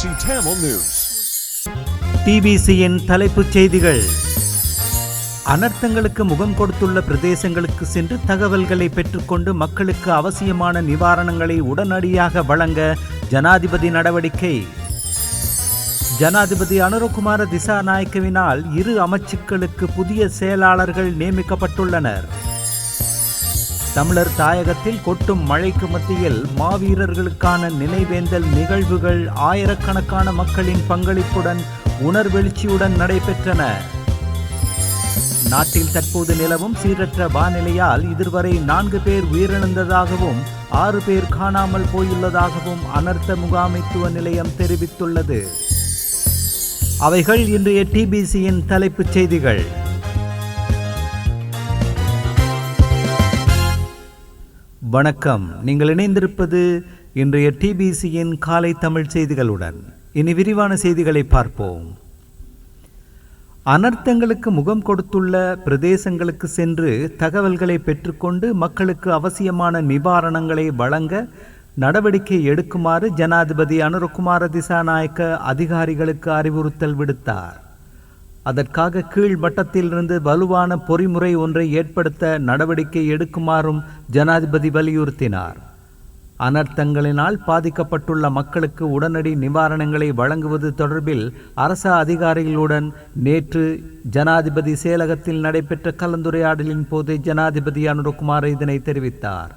BBC Tamil News. டிபிசியின் தலைப்புச் செய்திகள். அனர்த்தங்களுக்கு முகம் கொடுத்துள்ள பிரதேசங்களுக்கு சென்று தகவல்களை பெற்றுக்கொண்டு மக்களுக்கு அவசியமான நிவாரணங்களை உடனடியாக வழங்க ஜனாதிபதி நடவடிக்கை. ஜனாதிபதி அனுரகுமார திசாநாயக்கவினால் 2 அமைச்சுக்களுக்கு புதிய செயலாளர்கள் நியமிக்கப்பட்டுள்ளனர். தமிழர் தாயகத்தில் கொட்டும் மழைக்கு மத்தியில் மாவீரர்களுக்கான நினைவேந்தல் நிகழ்வுகள் ஆயிரக்கணக்கான மக்களின் பங்களிப்புடன் உணர்வெழுச்சியுடன் நடைபெற்றன. நாட்டில் தற்போது நிலவும் சீரற்ற வானிலையால் இதுவரை 4 பேர் உயிரிழந்ததாகவும் 6 பேர் காணாமல் போயுள்ளதாகவும் அனர்த்த முகாமைத்துவ நிலையம் தெரிவித்துள்ளது. அவைகள் இன்றைய டிபிசியின் தலைப்புச் செய்திகள். வணக்கம். நீங்கள் இணைந்திருப்பது இன்றைய டிபிசியின் காலை தமிழ் செய்திகளுடன். இனி விரிவான செய்திகளை பார்ப்போம். அனர்த்தங்களுக்கு முகம் கொடுத்துள்ள பிரதேசங்களுக்கு சென்று தகவல்களை பெற்றுக்கொண்டு மக்களுக்கு அவசியமான நிவாரணங்களை வழங்க நடவடிக்கை எடுக்குமாறு ஜனாதிபதி அனுரகுமார திசாநாயக்க அதிகாரிகளுக்கு அறிவுறுத்தல் விடுத்தார். அதற்காக கீழ் மட்டத்திலிருந்து வலுவான பொறிமுறை ஒன்றை ஏற்படுத்த நடவடிக்கை எடுக்குமாறும் ஜனாதிபதி வலியுறுத்தினார். அனர்த்தங்களினால் பாதிக்கப்பட்டுள்ள மக்களுக்கு உடனடி நிவாரணங்களை வழங்குவது தொடர்பில் அரச அதிகாரிகளுடன் நேற்று ஜனாதிபதி செயலகத்தில் நடைபெற்ற கலந்துரையாடலின் போது ஜனாதிபதி அனுரகுமார் இதனை தெரிவித்தார்.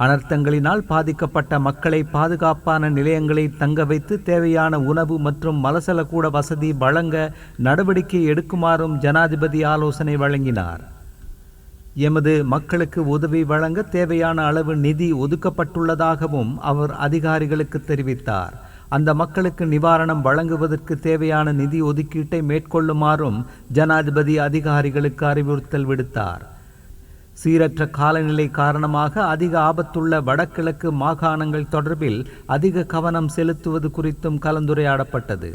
அனர்த்தங்களினால் பாதிக்கப்பட்ட மக்களை பாதுகாப்பான நிலையங்களில் தங்க வைத்து தேவையான உணவு மற்றும் மலசலக்கூட வசதி வழங்க நடவடிக்கை எடுக்குமாறும் ஜனாதிபதி ஆலோசனை வழங்கினார். எமது மக்களுக்கு உதவி வழங்க தேவையான அளவு நிதி ஒதுக்கப்பட்டுள்ளதாகவும் அவர் அதிகாரிகளுக்கு தெரிவித்தார். அந்த மக்களுக்கு நிவாரணம் வழங்குவதற்கு தேவையான நிதி ஒதுக்கீட்டை மேற்கொள்ளுமாறும் ஜனாதிபதி அதிகாரிகளுக்கு அறிவுறுத்தல் விடுத்தார். சீரற்ற காலநிலை காரணமாக அதிக ஆபத்துள்ள வடகிழக்கு மாகாணங்கள் தொடர்பில் அதிக கவனம் செலுத்துவது குறித்தும் கலந்துரையாடப்பட்டது.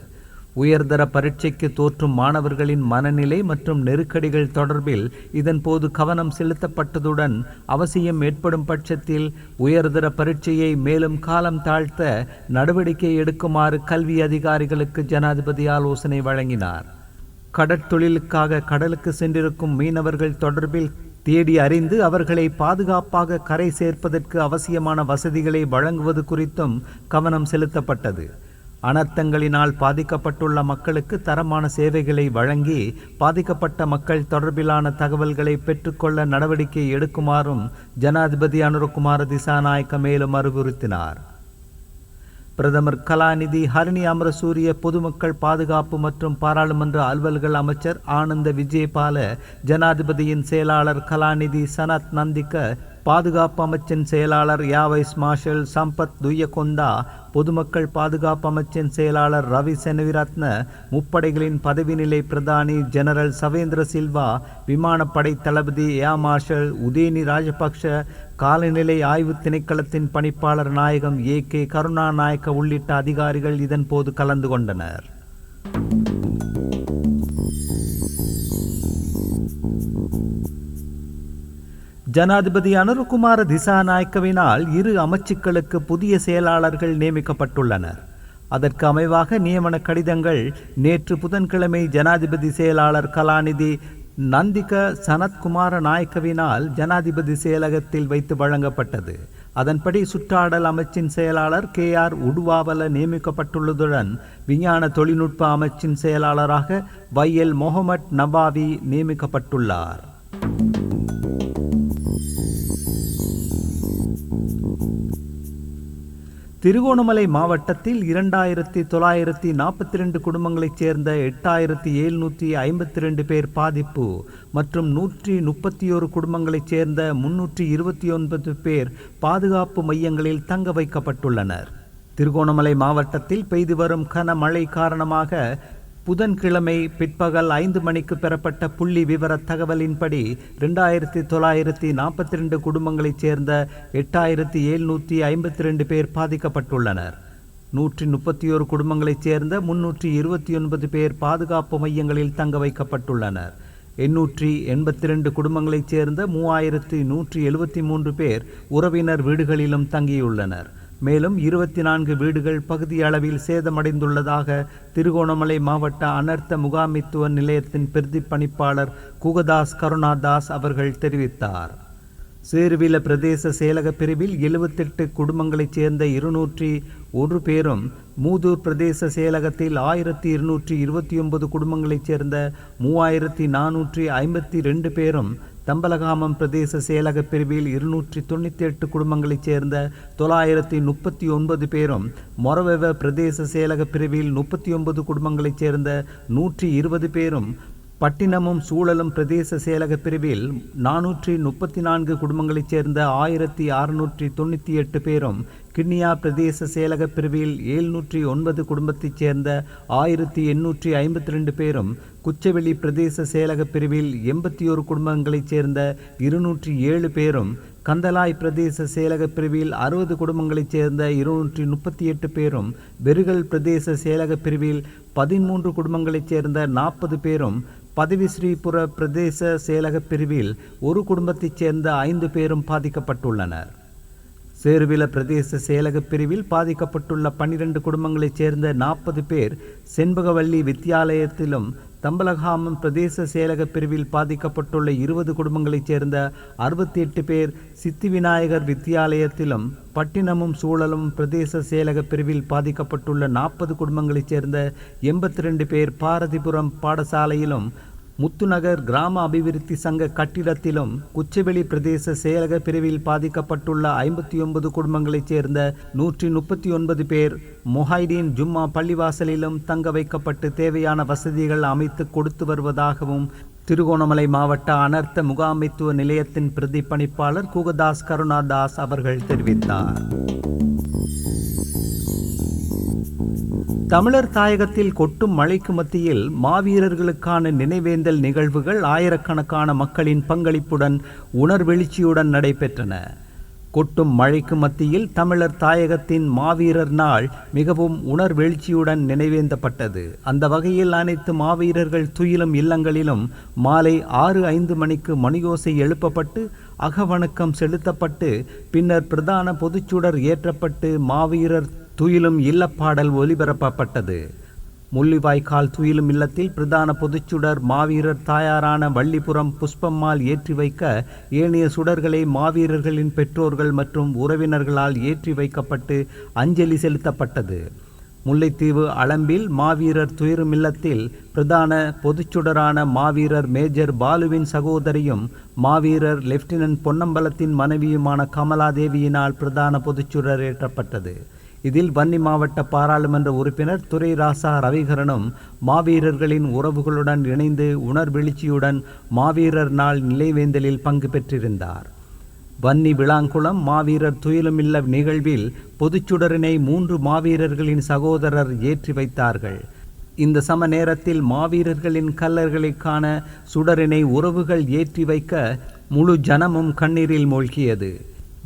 உயர்தர பரீட்சைக்கு தோற்றும் மாணவர்களின் மனநிலை மற்றும் நெருக்கடிகள் தொடர்பில் இதன்போது கவனம் செலுத்தப்பட்டதுடன் அவசியம் ஏற்படும் பட்சத்தில் உயர்தர பரீட்சையை மேலும் காலம் தாழ்த்த நடவடிக்கை எடுக்குமாறு கல்வி அதிகாரிகளுக்கு ஜனாதிபதி ஆலோசனை வழங்கினார். கடற்தொழிலுக்காக கடலுக்கு சென்றிருக்கும் மீனவர்கள் தொடர்பில் தேடி அறிந்து அவர்களை பாதுகாப்பாக கரை சேர்ப்பதற்கு அவசியமான வசதிகளை வழங்குவது குறித்தும் கவனம் செலுத்தப்பட்டது. அனர்த்தங்களினால் பாதிக்கப்பட்டுள்ள மக்களுக்கு தரமான சேவைகளை வழங்கி பாதிக்கப்பட்ட மக்கள் தொடர்பிலான தகவல்களை பெற்றுக்கொள்ள நடவடிக்கை எடுக்குமாறும் ஜனாதிபதி அனுரகுமார திசாநாயக்க மேலும் அறிவுறுத்தினார். பிரதமர் கலாநிதி ஹரணி அமரசூரிய பொதுமக்கள் பாதுகாப்பு மற்றும் பாராளுமன்ற அலுவல்கள் அமைச்சர் ஆனந்த விஜயபால, ஜனாதிபதியின் செயலாளர் கலாநிதி சனத் நந்திக்க, பாதுகாப்பு அமைச்சின் செயலாளர் யாவைஸ் மார்ஷல் சம்பத் துய்யகொண்டா, பொதுமக்கள் பாதுகாப்பு அமைச்சின் செயலாளர் ரவி செனவிரத்ன, முப்படைகளின் பதவி நிலை பிரதானி ஜெனரல் சவேந்திர சில்வா, விமானப்படை தளபதி ஏர் மார்ஷல் உதேனி ராஜபக்ஷ, காலநிலை ஆய்வு திணைக்களத்தின் பணிப்பாளர் நாயகம் AK கருணாநாயக்க உள்ளிட்ட அதிகாரிகள் இதன் போது கலந்து கொண்டனர். ஜனாதிபதி அனுரகுமார திசாநாயக்கவினால் 2 அமைச்சுக்களுக்கு புதிய செயலாளர்கள் நியமிக்கப்பட்டுள்ளனர். அதற்கு அமைவாக நியமன கடிதங்கள் நேற்று புதன்கிழமை ஜனாதிபதி செயலாளர் கலாநிதி நந்திக சனத்குமார நாயக்கவினால் ஜனாதிபதி செயலகத்தில் வைத்து வழங்கப்பட்டது. அதன்படி சுற்றாடல் அமைச்சின் செயலாளர் KR உடுவாவல நியமிக்கப்பட்டுள்ளதுடன் விஞ்ஞான தொழில்நுட்ப அமைச்சின் செயலாளராக YL முகமட் நவாவி நியமிக்கப்பட்டுள்ளார். திருகோணமலை மாவட்டத்தில் 2942 குடும்பங்களைச் சேர்ந்த 8752 பேர் பாதிப்பு மற்றும் 131 குடும்பங்களைச் சேர்ந்த 329 பேர் பாதுகாப்பு மையங்களில் தங்க வைக்கப்பட்டுள்ளனர். திருகோணமலை மாவட்டத்தில் பெய்து வரும் கனமழை காரணமாக புதன்கிழமை பிற்பகல் 5 மணிக்கு பெறப்பட்ட புள்ளி விவர தகவலின்படி 2942 குடும்பங்களைச் சேர்ந்த 8752 பேர் பாதிக்கப்பட்டுள்ளனர். 131 குடும்பங்களைச் சேர்ந்த 329 பேர் பாதுகாப்பு மையங்களில் தங்க வைக்கப்பட்டுள்ளனர். 882 குடும்பங்களைச் சேர்ந்த 3173 பேர் உறவினர் வீடுகளிலும் தங்கியுள்ளனர். மேலும் 24 வீடுகள் பகுதியளவில் சேதமடைந்துள்ளதாக திருகோணமலை மாவட்ட அனர்த்த முகாமைத்துவ நிலையத்தின் பிரதிப்பணிப்பாளர் குகதாஸ் கருணாதாஸ் அவர்கள் தெரிவித்தார். சேருவில பிரதேச செயலக பிரிவில் 78 குடும்பங்களைச் சேர்ந்த 201 பேரும், மூதூர் பிரதேச செயலகத்தில் 1229 குடும்பங்களைச் சேர்ந்த 3452 பேரும், தம்பலகாமம் பிரதேச செயலக பிரிவில் 298 குடும்பங்களைச் சேர்ந்த 939 பேரும், மொரவெவ பிரதேச செயலக பிரிவில் 39 குடும்பங்களைச் சேர்ந்த 120 பேரும், பட்டினமும் சூழலும் பிரதேச செயலக பிரிவில் 434 குடும்பங்களைச் சேர்ந்த 1698 பேரும், கிண்ணியா பிரதேச செயலக பிரிவில் 709 குடும்பத்தைச் சேர்ந்த 1852 பேரும், குச்சவெளி பிரதேச செயலக பிரிவில் 81 குடும்பங்களைச் சேர்ந்த 207 பேரும், கந்தலாய் பிரதேச செயலக பிரிவில் 60 குடும்பங்களைச் சேர்ந்த 238 பேரும், பெருகல் பிரதேச செயலக பிரிவில் 13 குடும்பங்களைச் சேர்ந்த 40 பேரும், பதவி ஸ்ரீபுர பிரதேச செயலக பிரிவில் ஒரு குடும்பத்தைச் சேர்ந்த 5 பேரும் பாதிக்கப்பட்டுள்ளனர். சேருவில பிரதேச செயலக பிரிவில் பாதிக்கப்பட்டுள்ள 12 குடும்பங்களைச் சேர்ந்த 40 பேர் செண்பகவல்லி வித்தியாலயத்திலும், தம்பலகாமம் பிரதேச செயலக பிரிவில் பாதிக்கப்பட்டுள்ள 20 குடும்பங்களைச் சேர்ந்த 68 பேர் சித்தி விநாயகர் வித்தியாலயத்திலும், பட்டினமும் சூழலும் பிரதேச செயலக பிரிவில் பாதிக்கப்பட்டுள்ள 40 குடும்பங்களைச் சேர்ந்த 82 பேர் பாரதிபுரம் பாடசாலையிலும், முத்துநகர் கிராம அபிவிருத்தி சங்க கட்டிடத்திலும், குச்சவெளி பிரதேச செயலக பிரிவில் பாதிக்கப்பட்டுள்ள 59 குடும்பங்களைச் சேர்ந்த 139 பேர் மொஹைடீன் ஜும்மா பள்ளிவாசலிலும் தங்க வைக்கப்பட்டு தேவையான வசதிகள் அமைத்து கொடுத்து வருவதாகவும் திருகோணமலை மாவட்ட அனர்த்த முகாமைத்துவ நிலையத்தின் பிரதிப்பணிப்பாளர் குகதாஸ் கருணாதாஸ் அவர்கள் தெரிவித்தார். தமிழர் தாயகத்தில் கொட்டும் மழைக்கு மத்தியில் மாவீரர்களுக்கான நினைவேந்தல் நிகழ்வுகள் ஆயிரக்கணக்கான மக்களின் பங்களிப்புடன் உணர்வெழுச்சியுடன் நடைபெற்றன. கொட்டும் மழைக்கு மத்தியில் தமிழர் தாயகத்தின் மாவீரர் நாள் மிகவும் உணர்வெழுச்சியுடன் நினைவேந்தப்பட்டது. அந்த வகையில் அனைத்து மாவீரர்கள் துயிலும் இல்லங்களிலும் மாலை 6:05 மணிக்கு மணியோசை எழுப்பப்பட்டு அகவணக்கம் செலுத்தப்பட்டு பின்னர் பிரதான பொதுச்சுடர் ஏற்றப்பட்டு மாவீரர் துயிலும் இல்லப்பாடல் ஒலிபரப்பப்பட்டது. முள்ளிவாய்க்கால் துயிலும் இல்லத்தில் பிரதான பொதுச்சுடர் மாவீரர் தாயாரான வள்ளிபுரம் புஷ்பம்மாள் ஏற்றி வைக்க ஏனைய சுடர்களை மாவீரர்களின் பெற்றோர்கள் மற்றும் உறவினர்களால் ஏற்றி வைக்கப்பட்டு அஞ்சலி செலுத்தப்பட்டது. முல்லைத்தீவு அளம்பில் மாவீரர் துயிலும் இல்லத்தில் பிரதான பொதுச்சுடரான மாவீரர் மேஜர் பாலுவின் சகோதரியும் மாவீரர் லெப்டினன்ட் பொன்னம்பலத்தின் மனைவியுமான கமலாதேவியினால் பிரதான பொதுச்சுடர் ஏற்றப்பட்டது. இதில் வன்னி மாவட்ட பாராளுமன்ற உறுப்பினர் துரை ராசா ரவிகரனும் மாவீரர்களின் உறவுகளுடன் இணைந்து உணர்வெழுச்சியுடன் மாவீரர் நாள் நினைவேந்தலில் பங்கு பெற்றிருந்தார். வன்னி விளாங்குளம் மாவீரர் துயிலுமில்ல நிகழ்வில் பொதுச்சுடரினை 3 மாவீரர்களின் சகோதரர் ஏற்றி வைத்தார்கள். இந்த சம நேரத்தில் மாவீரர்களின் கல்லறைகளுக்கான சுடரினை உறவுகள் ஏற்றி வைக்க முழு ஜனமும் கண்ணீரில் மூழ்கியது.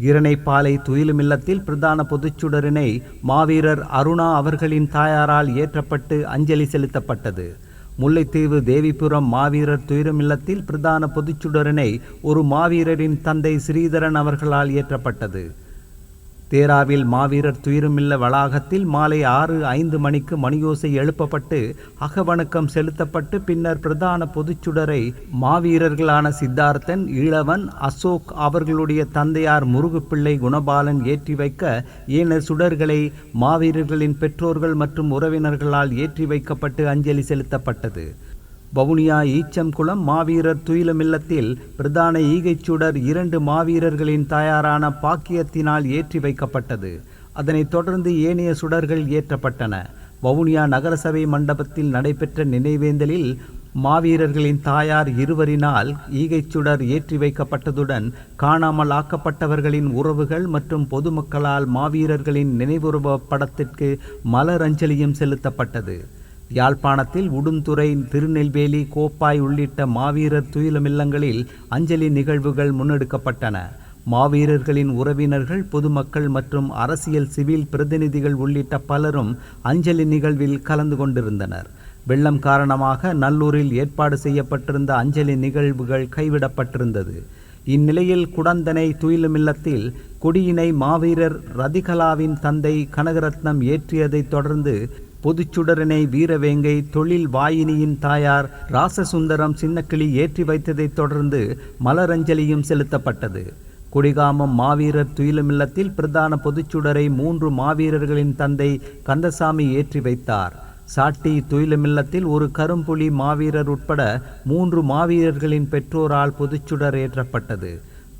இரணைப்பாலை துயிலுமில்லத்தில் பிரதான பொதுச்சுடரினை மாவீரர் அருணா அவர்களின் தாயாரால் ஏற்றப்பட்டு அஞ்சலி செலுத்தப்பட்டது. முல்லைத்தீவு தேவிபுரம் மாவீரர் துயிலுமில்லத்தில் பிரதான பொதுச்சுடரினை ஒரு மாவீரரின் தந்தை ஸ்ரீதரன் அவர்களால் ஏற்றப்பட்டது. தேராவில் மாவீரர் துயிலுமில்ல வளாகத்தில் மாலை 6:05 மணிக்கு மணியோசை எழுப்பப்பட்டு அகவணக்கம் செலுத்தப்பட்டு பின்னர் பிரதான பொதுச்சுடரை மாவீரர்களான சித்தார்த்தன், ஈழவன், அசோக் அவர்களுடைய தந்தையார் முருகுப்பிள்ளை குணபாலன் ஏற்றி வைக்க ஏனைய சுடர்களை மாவீரர்களின் பெற்றோர்கள் மற்றும் உறவினர்களால் ஏற்றி வைக்கப்பட்டு அஞ்சலி செலுத்தப்பட்டது. வவுனியா ஈச்சம்குளம் மாவீரர் துயிலுமில்லத்தில் பிரதான ஈகைச்சுடர் 2 மாவீரர்களின் தாயாரான பாக்கியத்தினால் ஏற்றி வைக்கப்பட்டது. அதனைத் தொடர்ந்து ஏனைய சுடர்கள் ஏற்றப்பட்டன. வவுனியா நகரசபை மண்டபத்தில் நடைபெற்ற நினைவேந்தலில் மாவீரர்களின் தாயார் இருவரினால் ஈகைச்சுடர் ஏற்றி வைக்கப்பட்டதுடன் காணாமல் ஆக்கப்பட்டவர்களின் உறவுகள் மற்றும் பொதுமக்களால் மாவீரர்களின் நினைவுருவ படத்திற்கு மலரஞ்சலியும் செலுத்தப்பட்டது. யாழ்ப்பாணத்தில் உடுந்துறை, திருநெல்வேலி, கோப்பாய் உள்ளிட்ட மாவீரர் துயிலுமில்லங்களில் அஞ்சலி நிகழ்வுகள் முன்னெடுக்கப்பட்டன. மாவீரர்களின் உறவினர்கள், பொதுமக்கள் மற்றும் அரசியல் சிவில் பிரதிநிதிகள் உள்ளிட்ட பலரும் அஞ்சலி நிகழ்வில் கலந்து கொண்டிருந்தனர். வெள்ளம் காரணமாக நல்லூரில் ஏற்பாடு செய்யப்பட்டிருந்த அஞ்சலி நிகழ்வுகள் கைவிடப்பட்டிருந்தது. இந்நிலையில் குடந்தனை துயிலுமில்லத்தில் கொடியினை மாவீரர் ரதிகலாவின் தந்தை கனகரத்னம் ஏற்றியதைத் தொடர்ந்து பொதுச்சுடரினை வீரவேங்கை தொழில் வாயினியின் தாயார் ராசசுந்தரம் சின்னக்கிளி ஏற்றி வைத்ததைத் தொடர்ந்து மலரஞ்சலியும் செலுத்தப்பட்டது. கொடிகாமம் மாவீரர் துயிலுமில்லத்தில் பிரதான பொதுச்சுடரை 3 மாவீரர்களின் தந்தை கந்தசாமி ஏற்றி வைத்தார். சாட்டி துயிலுமில்லத்தில் ஒரு கரும்புலி மாவீரர் உட்பட 3 மாவீரர்களின் பெற்றோரால் பொதுச்சுடர் ஏற்றப்பட்டது.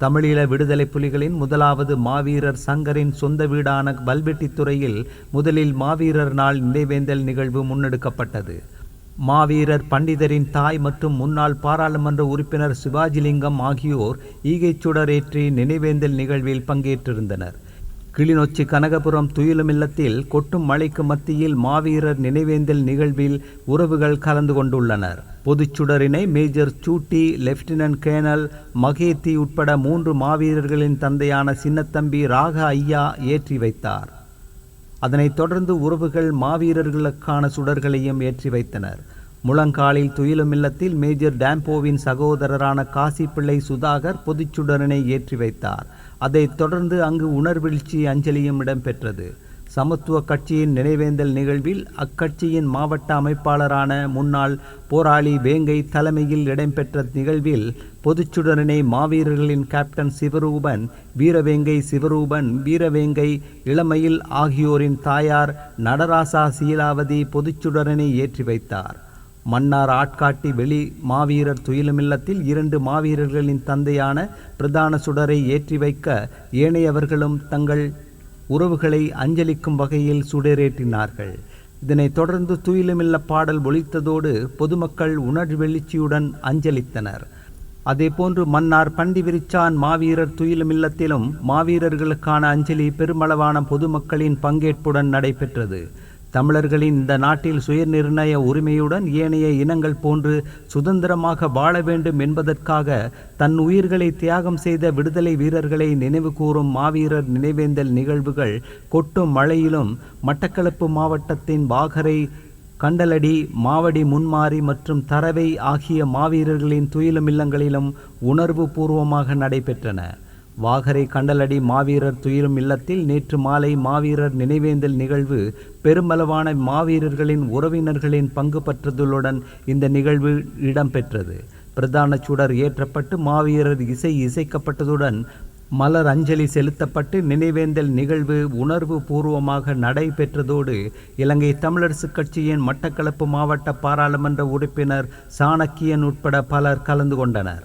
தமிழீழ விடுதலை புலிகளின் முதலாவது மாவீரர் சங்கரின் சொந்த வீடான வல்வெட்டித்துறையில் முதலில் மாவீரர் நாள் நினைவேந்தல் நிகழ்வு முன்னெடுக்கப்பட்டது. மாவீரர் பண்டிதரின் தாய் மற்றும் முன்னாள் பாராளுமன்ற உறுப்பினர் சிவாஜிலிங்கம் ஆகியோர் ஈகைச்சுடர் ஏற்றி நினைவேந்தல் நிகழ்வில் பங்கேற்றிருந்தனர். கிளிநொச்சி கனகபுரம் துயிலுமில்லத்தில் கொட்டும் மழைக்கு மத்தியில் மாவீரர் நினைவேந்தல் நிகழ்வில் உறவுகள் கலந்து கொண்டுள்ளனர். பொதுச்சுடரினை மேஜர் சூட்டி, லெப்டினன்ட் கேர்னல் மகேத்தி உட்பட 3 மாவீரர்களின் தந்தையான சின்னத்தம்பி ராக ஐயா ஏற்றி வைத்தார். அதனைத் தொடர்ந்து உறவுகள் மாவீரர்களுக்கான சுடர்களையும் ஏற்றி வைத்தனர். முழங்காலில் துயிலுமில்லத்தில் மேஜர் டாம்போவின் சகோதரரான காசிப்பிள்ளை சுதாகர் பொதுச்சுடரினை ஏற்றி வைத்தார். அதைத் தொடர்ந்து அங்கு உணர்வெழுச்சி அஞ்சலியும் இடம்பெற்றது. சமத்துவ கட்சியின் நினைவேந்தல் நிகழ்வில் அக்கட்சியின் மாவட்ட அமைப்பாளரான முன்னாள் போராளி வேங்கை தலைமையில் இடம்பெற்ற நிகழ்வில் பொதுச்சுடரினை மாவீரர்களின் கேப்டன் சிவரூபன், வீரவேங்கை சிவரூபன், வீரவேங்கை இளமையில் ஆகியோரின் தாயார் நடராசா சீலாவதி பொதுச்சுடரினை ஏற்றி வைத்தார். மன்னார் ஆட்காட்டி வெளி மாவீரர் துயிலுமில்லத்தில் 2 மாவீரர்களின் தந்தையான பிரதான சுடரை ஏற்றி வைக்க ஏனையவர்களும் தங்கள் உறவுகளை அஞ்சலிக்கும் வகையில் சுடரேற்றினார்கள். இதனைத் தொடர்ந்து துயிலுமில்ல பாடல் ஒலித்ததோடு பொதுமக்கள் உணர்வெழுச்சியுடன் அஞ்சலித்தனர். அதேபோன்று மன்னார் பண்டிவிரிச்சான் மாவீரர் துயிலுமில்லத்திலும் மாவீரர்களுக்கான அஞ்சலி பெருமளவான பொதுமக்களின் பங்கேற்புடன் நடைபெற்றது. தமிழர்களின் இந்த நாட்டில் சுயநிர்ணய உரிமையுடன் ஏனைய இனங்கள் போன்று சுதந்திரமாக வாழ வேண்டும் என்பதற்காக தன் உயிர்களை தியாகம் செய்த விடுதலை வீரர்களை நினைவு கூறும் மாவீரர் நினைவேந்தல் நிகழ்வுகள் கொட்டும் மழையிலும் மட்டக்களப்பு மாவட்டத்தின் வாகரை, கண்டலடி, மாவடி முன்மாரி மற்றும் தரவை ஆகிய மாவீரர்களின் துயிலுமில்லங்களிலும் உணர்வு பூர்வமாக நடைபெற்றன. வாகரை கண்டலடி மாவீரர் துயிலும் இல்லத்தில் நேற்று மாலை மாவீரர் நினைவேந்தல் நிகழ்வு பெருமளவான மாவீரர்களின் உறவினர்களின் பங்கு பற்றுதலுடன் இந்த நிகழ்வு இடம்பெற்றது. பிரதான சுடர் ஏற்றப்பட்டு மாவீரர் இசைக்கப்பட்டதுடன் மலர் அஞ்சலி செலுத்தப்பட்டு நினைவேந்தல் நிகழ்வு உணர்வு பூர்வமாக நடைபெற்றதோடு இலங்கை தமிழரசு கட்சியின் மட்டக்களப்பு மாவட்ட பாராளுமன்ற உறுப்பினர் சாணக்கியன் உட்பட பலர் கலந்து கொண்டனர்.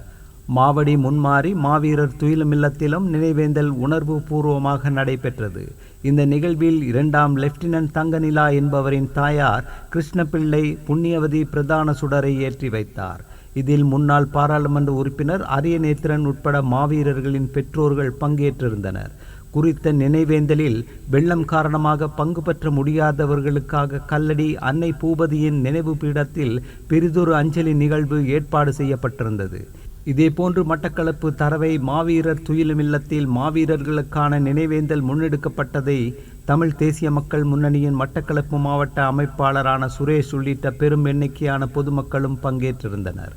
மாவடி முன்மாறி மாவீரர் துயிலுமில்லத்திலும் நினைவேந்தல் உணர்வு பூர்வமாக நடைபெற்றது. இந்த நிகழ்வில் 2ஆம் லெப்டினன்ட் தங்கநிலா என்பவரின் தாயார் கிருஷ்ணபிள்ளை புண்ணியவதி பிரதான சுடரை ஏற்றி வைத்தார். இதில் முன்னாள் பாராளுமன்ற உறுப்பினர் அரியநேத்திரன் உட்பட மாவீரர்களின் பெற்றோர்கள் பங்கேற்றிருந்தனர். குறித்த நினைவேந்தலில் வெள்ளம் காரணமாக பங்கு பெற்ற முடியாதவர்களுக்காக கல்லடி அன்னை பூபதியின் நினைவு பீடத்தில் பிரிதொரு அஞ்சலி நிகழ்வு ஏற்பாடு செய்யப்பட்டிருந்தது. இதேபோன்று மட்டக்களப்பு தரவை மாவீரர் துயிலுமில்லத்தில் மாவீரர்களுக்கான நினைவேந்தல் முன்னெடுக்கப்பட்டதை தமிழ் தேசிய மக்கள் முன்னணியின் மட்டக்களப்பு மாவட்ட அமைப்பாளரான சுரேஷ் உள்ளிட்ட பெரும் எண்ணிக்கையான பொதுமக்களும் பங்கேற்றிருந்தனர்.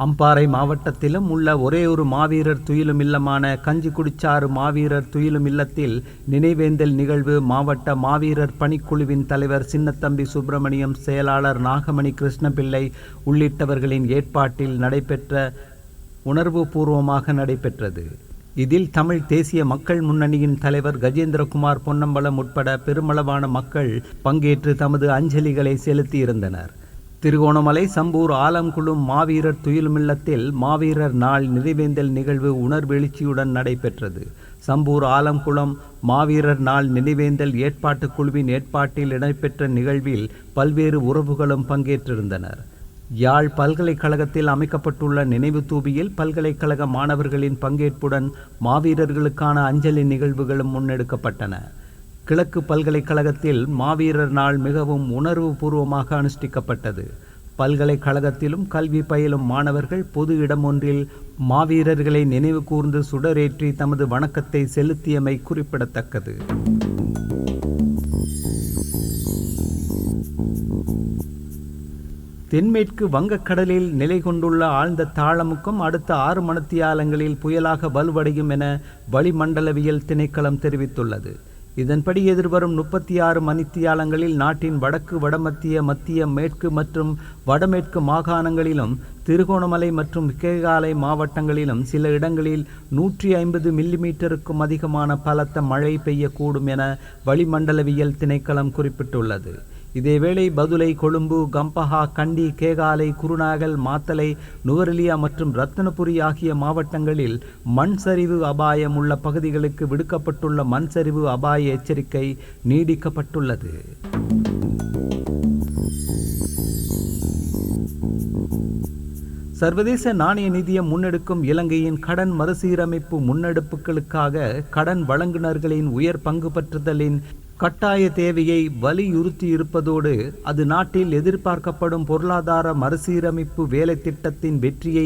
அம்பாறை மாவட்டத்திலும் உள்ள ஒரே ஒரு மாவீரர் துயிலும் இல்லமான கஞ்சிக்குடிச்சாறு மாவீரர் துயிலும் இல்லத்தில் நினைவேந்தல் நிகழ்வு மாவட்ட மாவீரர் பணிக்குழுவின் தலைவர் சின்னத்தம்பி சுப்பிரமணியம், செயலாளர் நாகமணி கிருஷ்ணபிள்ளை உள்ளிட்டவர்களின் ஏற்பாட்டில் நடைபெற்ற உணர்வு பூர்வமாக நடைபெற்றது. இதில் தமிழ் தேசிய மக்கள் முன்னணியின் தலைவர் கஜேந்திரகுமார் பொன்னம்பலம் உட்பட பெருமளவான மக்கள் பங்கேற்று தமது அஞ்சலிகளை செலுத்தியிருந்தனர். திருகோணமலை சம்பூர் ஆலங்குளம் மாவீரர் துயிலுமில்லத்தில் மாவீரர் நாள் நினைவேந்தல் நிகழ்வு உணர்வெழுச்சியுடன் நடைபெற்றது. சம்பூர் ஆலங்குளம் மாவீரர் நாள் நினைவேந்தல் ஏற்பாட்டு குழுவின் ஏற்பாட்டில் நடைபெற்ற நிகழ்வில் பல்வேறு உறவுகளும் பங்கேற்றிருந்தனர். யாழ் பல்கலைக்கழகத்தில் அமைக்கப்பட்டுள்ள நினைவு தூபியில் பல்கலைக்கழக மாணவர்களின் பங்கேற்புடன் மாவீரர்களுக்கான அஞ்சலி நிகழ்வுகளும் முன்னெடுக்கப்பட்டன. கிழக்கு பல்கலைக்கழகத்தில் மாவீரர் நாள் மிகவும் உணர்வு பூர்வமாக அனுஷ்டிக்கப்பட்டது. பல்கலைக்கழகத்திலும் கல்வி பயிலும் மாணவர்கள் பொது இடம் ஒன்றில் மாவீரர்களை நினைவு கூர்ந்து சுடரேற்றி தமது வணக்கத்தை செலுத்தியமை குறிப்பிடத்தக்கது. தென்மேற்கு வங்கக்கடலில் நிலை கொண்டுள்ள ஆழ்ந்த தாழமுக்கம் அடுத்த 6 மணித்தியாலங்களில் புயலாக வலுவடையும் என வளிமண்டலவியல் திணைக்களம் தெரிவித்துள்ளது. இதன்படி எதிர்வரும் 36 மணித்தியாலங்களில் நாட்டின் வடக்கு, வடமத்திய, மத்திய, மேற்கு மற்றும் வடமேற்கு மாகாணங்களிலும் திருகோணமலை மற்றும் கேகாலை மாவட்டங்களிலும் சில இடங்களில் 150 மில்லிமீட்டருக்கும் அதிகமான பலத்த மழை பெய்யக்கூடும் என வளிமண்டலவியல் திணைக்களம் குறிப்பிட்டுள்ளது. இதேவேளை பதுளை, கொழும்பு, கம்பஹா, கண்டி, கேகாலை, குருநாகல், மாத்தளை, நுவரெலியா மற்றும் ரத்தினபுரி ஆகிய மாவட்டங்களில் மண் சரிவு அபாயம் உள்ள பகுதிகளுக்கு விடுக்கப்பட்டுள்ள மண் சரிவு அபாய எச்சரிக்கை நீடிக்கப்பட்டுள்ளது. சர்வதேச நாணய நிதியம் முன்னெடுக்கும் இலங்கையின் கடன் மறுசீரமைப்பு முன்னெடுப்புகளுக்காக கடன் வழங்குநர்களின் உயர் பங்கு பற்றுதலின் கட்டாய தேவையை வலியுறுத்தி இருப்பதோடு அது நாட்டில் எதிர்பார்க்கப்படும் பொருளாதார மறுசீரமைப்பு வேலை திட்டத்தின் வெற்றியை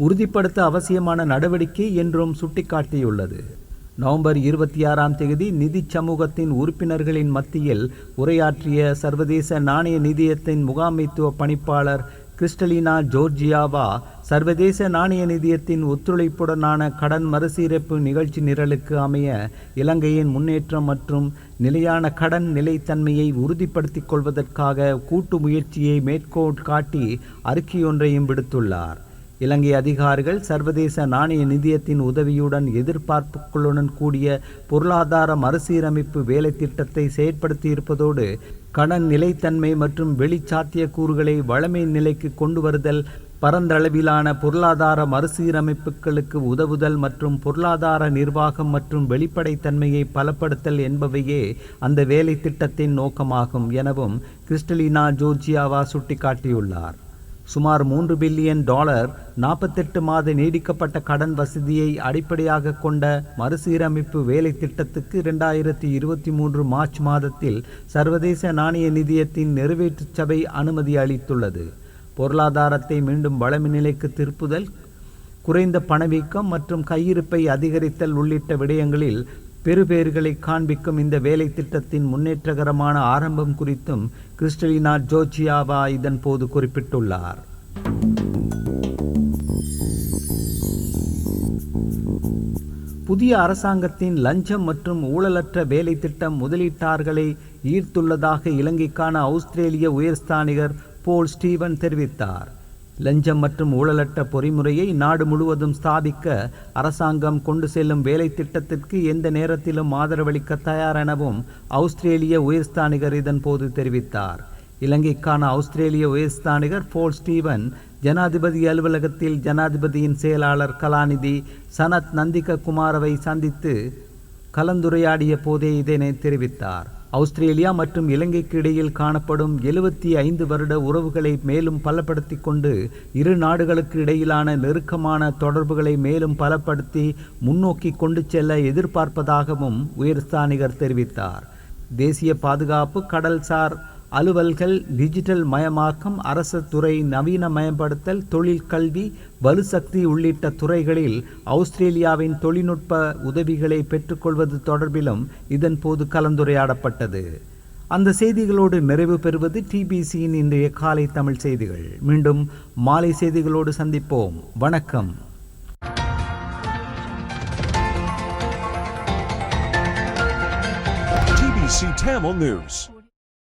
உறுதிப்படுத்த அவசியமான நடவடிக்கை என்றும் சுட்டிக்காட்டியுள்ளது. நவம்பர் 26ஆம் தேதி நிதி சமூகத்தின் உறுப்பினர்களின் மத்தியில் உரையாற்றிய சர்வதேச நாணய நிதியத்தின் முகாமைத்துவ பணிப்பாளர் கிறிஸ்டலினா ஜோர்ஜியாவா சர்வதேச நாணய நிதியத்தின் ஒத்துழைப்புடனான கடன் மறுசீரமைப்பு நிகழ்ச்சி நிரலுக்கு அமைய இலங்கையின் முன்னேற்றம் மற்றும் நிலையான கடன் நிலைத்தன்மையை உறுதிப்படுத்திக் கொள்வதற்காக கூட்டு முயற்சியை மேற்கோள் காட்டி அறிக்கையொன்றையும் விடுத்துள்ளார். இலங்கை அதிகாரிகள் சர்வதேச நாணய நிதியத்தின் உதவியுடன் எதிர்பார்ப்புகளுடன் கூடிய பொருளாதார மறுசீரமைப்பு வேலை திட்டத்தை செயற்படுத்தியிருப்பதோடு கடன் நிலைத்தன்மை மற்றும் வெளிச்சாத்திய கூறுகளை வழமை நிலைக்கு கொண்டு வருதல், பரந்தளவிலான பொருளாதார மறுசீரமைப்புகளுக்கு உதவுதல் மற்றும் பொருளாதார நிர்வாகம் மற்றும் வெளிப்படைத்தன்மையை பலப்படுத்தல் என்பவையே அந்த வேலை திட்டத்தின் நோக்கமாகும் எனவும் கிறிஸ்டலினா ஜோர்ஜியாவா சுட்டிக்காட்டியுள்ளார். சுமார் $3 பில்லியன் 48 மாத நீடிக்கப்பட்ட கடன் வசதியை அடிப்படையாக கொண்ட மறுசீரமைப்பு வேலை திட்டத்துக்கு 2023 மார்ச் மாதத்தில் சர்வதேச நாணய நிதியத்தின் நிறைவேற்று சபை அனுமதி அளித்துள்ளது. பொருளாதாரத்தை மீண்டும் வளமை நிலைக்கு திருப்புதல், குறைந்த பணவீக்கம் மற்றும் கையிருப்பை அதிகரித்தல் உள்ளிட்ட விடயங்களில் பெறுபேறுகளை காண்பிக்கும் இந்த வேலை திட்டத்தின் முன்னேற்றகரமான ஆரம்பம் குறித்தும் கிறிஸ்டலினா ஜோர்ஜியாவா இதன் போது குறிப்பிட்டுள்ளார். புதிய அரசாங்கத்தின் லஞ்சம் மற்றும் ஊழலற்ற வேலை திட்டம் முதலீட்டாளர்களை ஈர்த்துள்ளதாக இலங்கைக்கான ஆஸ்திரேலிய உயர்ஸ்தானிகர் போல் ஸ்டீவன் தெரிவித்தார். லஞ்சம் மற்றும் ஊழலற்ற பொறிமுறையை நாடு முழுவதும் ஸ்தாபிக்க அரசாங்கம் கொண்டு செல்லும் வேலை திட்டத்திற்கு எந்த நேரத்திலும் ஆதரவளிக்க தயார் எனவும் ஆஸ்திரேலிய உயர்ஸ்தானிகர் இதன் போது தெரிவித்தார். இலங்கைக்கான ஆஸ்திரேலிய உயர்ஸ்தானிகர் போல் ஸ்டீவன் ஜனாதிபதி அலுவலகத்தில் ஜனாதிபதியின் செயலாளர் கலாநிதி சனத் நந்திக குமாரவை சந்தித்து கலந்துரையாடிய போதே இதனை தெரிவித்தார். ஆஸ்திரேலியா மற்றும் இலங்கைக்கு இடையில் காணப்படும் 75 வருட உறவுகளை மேலும் பலப்படுத்தி கொண்டு இரு நாடுகளுக்கு இடையிலான நெருக்கமான தொடர்புகளை மேலும் பலப்படுத்தி முன்னோக்கி கொண்டு செல்ல எதிர்பார்ப்பதாகவும் உயர்ஸ்தானிகர் தெரிவித்தார். தேசிய பாதுகாப்பு, கடல்சார் அலுவல்கள், டிஜிட்டல் மயமாக்கம், அரசு துறை நவீனமயப்படுத்தல், தொழில், கல்வி, வலுசக்தி உள்ளிட்ட துறைகளில் ஆஸ்திரேலியாவின் தொழில்நுட்ப உதவிகளை பெற்றுக்கொள்வது தொடர்பிலும் இதன் போது கலந்துரையாடப்பட்டது. அந்த செய்திகளோடு நிறைவு பெறுவது டிபிசியின் இன்றைய காலை தமிழ் செய்திகள். மீண்டும் மாலை செய்திகளோடு சந்திப்போம். வணக்கம். TBC Tamil News.